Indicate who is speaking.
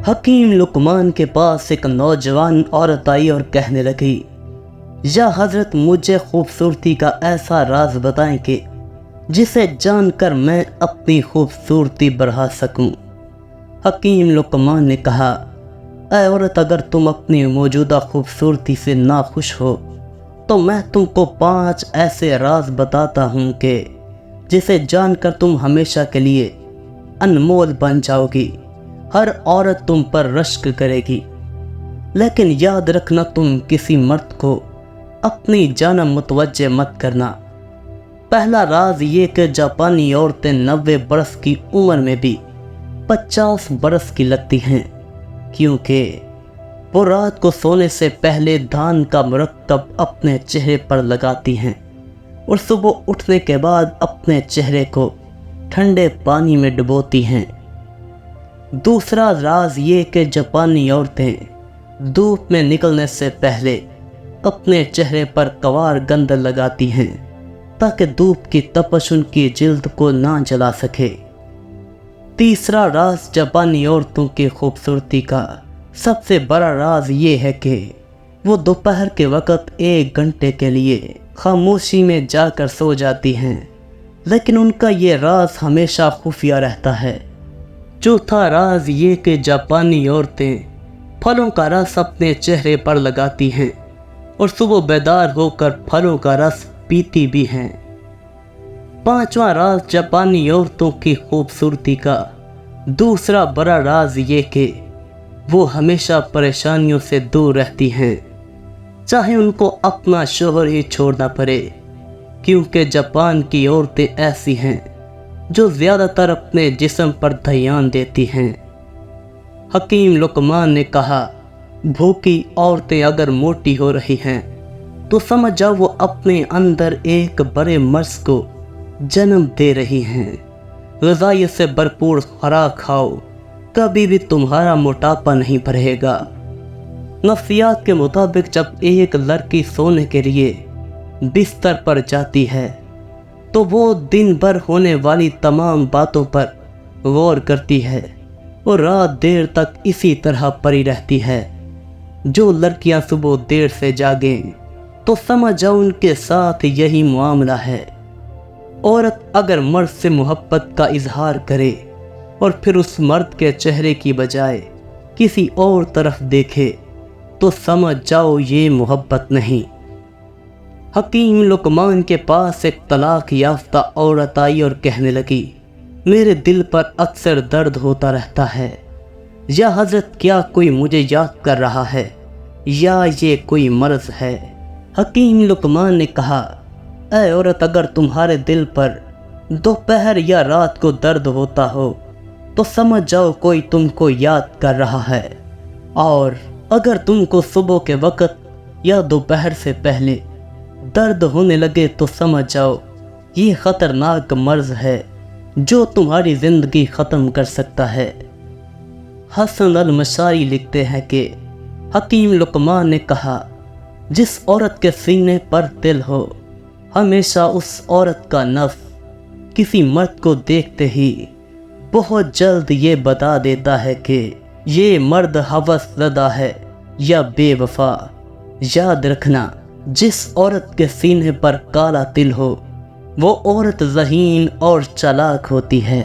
Speaker 1: हकीम लुकमान के पास एक नौजवान औरत आई और कहने लगी, या हजरत मुझे खूबसूरती का ऐसा राज बताएं कि जिसे जानकर मैं अपनी खूबसूरती बढ़ा सकूं। हकीम लुकमान ने कहा, ऐ औरत, अगर तुम अपनी मौजूदा खूबसूरती से नाखुश हो तो मैं तुमको 5 ऐसे राज बताता हूँ कि जिसे जानकर तुम हमेशा के लिए अनमोल बन जाओगी। हर औरत तुम पर रश्क करेगी, लेकिन याद रखना तुम किसी मर्द को अपनी जानब मुतवज्जे मत करना। पहला राज ये कि जापानी औरतें 90 बरस की उम्र में भी 50 बरस की लगती हैं, क्योंकि वो रात को सोने से पहले धान का मुरक्कब अपने चेहरे पर लगाती हैं और सुबह उठने के बाद अपने चेहरे को ठंडे पानी में डुबोती हैं। दूसरा राज ये कि जापानी औरतें धूप में निकलने से पहले अपने चेहरे पर कवार गंध लगाती हैं ताकि धूप की तपश उनकी जिल्द को ना जला सके। तीसरा राज जापानी औरतों की खूबसूरती का सबसे बड़ा राज ये है कि वो दोपहर के वक़्त 1 घंटे के लिए खामोशी में जाकर सो जाती हैं, लेकिन उनका ये राज हमेशा खुफिया रहता है। चौथा राज ये कि जापानी औरतें फलों का रस अपने चेहरे पर लगाती हैं और सुबह बेदार होकर फलों का रस पीती भी हैं। पांचवा राज जापानी औरतों की खूबसूरती का दूसरा बड़ा राज ये कि वो हमेशा परेशानियों से दूर रहती हैं, चाहे उनको अपना शोहर ही छोड़ना पड़े, क्योंकि जापान की औरतें ऐसी हैं जो ज़्यादातर अपने जिस्म पर ध्यान देती हैं। हकीम लुकमान ने कहा, भूखी औरतें अगर मोटी हो रही हैं तो समझ जाओ वो अपने अंदर एक बड़े मर्ज को जन्म दे रही हैं। ग़िज़ाइयत से भरपूर खुराक खाओ, कभी भी तुम्हारा मोटापा नहीं बढ़ेगा। नफ्सियात के मुताबिक जब एक लड़की सोने के लिए बिस्तर पर जाती है तो वो दिन भर होने वाली तमाम बातों पर गौर करती है और रात देर तक इसी तरह पड़ी रहती है। जो लड़कियां सुबह देर से जागें तो समझ जाओ उनके साथ यही मामला है। औरत अगर मर्द से मोहब्बत का इजहार करे और फिर उस मर्द के चेहरे की बजाय किसी और तरफ देखे तो समझ जाओ ये मोहब्बत नहीं। हकीम लुकमान के पास एक तलाक याफ्ता औरत आई और कहने लगी, मेरे दिल पर अक्सर दर्द होता रहता है। या हजरत, क्या कोई मुझे याद कर रहा है या ये कोई मर्ज है? हकीम लुकमान ने कहा, ऐ औरत, अगर तुम्हारे दिल पर दोपहर या रात को दर्द होता हो तो समझ जाओ कोई तुमको याद कर रहा है, और अगर तुमको सुबह के वक़्त या दोपहर से पहले दर्द होने लगे तो समझ जाओ ये ख़तरनाक मर्ज है जो तुम्हारी ज़िंदगी ख़त्म कर सकता है। हसन अल मशारी लिखते हैं कि हकीम लुकमान ने कहा, जिस औरत के सीने पर दिल हो हमेशा उस औरत का नफ्स किसी मर्द को देखते ही बहुत जल्द ये बता देता है कि ये मर्द हवस ज़दा है या बेवफा। याद रखना, जिस औरत के सीने पर काला तिल हो वो औरत ज़हीन और चालाक होती है।